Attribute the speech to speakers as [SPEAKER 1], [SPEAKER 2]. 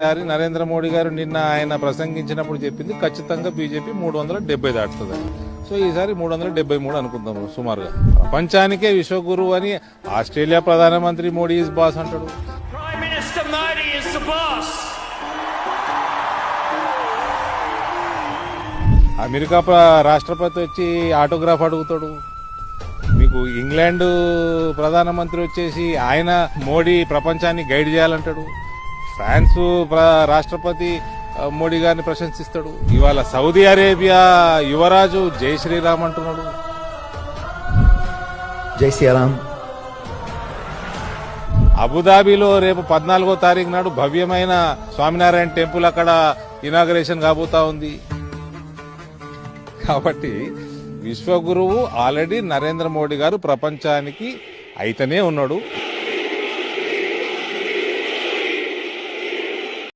[SPEAKER 1] గారి నరేంద్ర మోడీ గారు నిన్న ఆయన ప్రసంగించినప్పుడు చెప్పింది ఖచ్చితంగా బీజేపీ 370 దాటుతుంది. సో ఈసారి 373 అనుకుందాం సుమారుగా. ప్రపంచానికే విశ్వగురువు అని ఆస్ట్రేలియా ప్రధానమంత్రి మోడీ ఈజ్ బాస్ అంటాడు.
[SPEAKER 2] Prime Minister Modi is the boss.
[SPEAKER 1] America రాష్ట్రపతి వచ్చి ఆటోగ్రాఫ్ అడుగుతాడు. మీకు ఇంగ్లాండ్ ప్రధానమంత్రి వచ్చేసి ఆయన మోడీ ప్రపంచాన్ని గైడ్ చేయాలంటాడు. ఫ్రాన్స్ రాష్ట్రపతి మోడీ గారిని ప్రశంసిస్తాడు. ఇవాళ సౌదీ అరేబియా యువరాజు జై శ్రీరామ్ అంటున్నాడు.
[SPEAKER 3] జై శ్రీరామ్.
[SPEAKER 1] అబుదాబిలో రేపు 14వ తారీఖు నాడు భవ్యమైన స్వామినారాయణ టెంపుల్ అక్కడ ఇనాగరేషన్ కాబోతా ఉంది. కాబట్టి విశ్వగురువు ఆల్రెడీ నరేంద్ర మోడీ గారు ప్రపంచానికి అయితేనే ఉన్నాడు.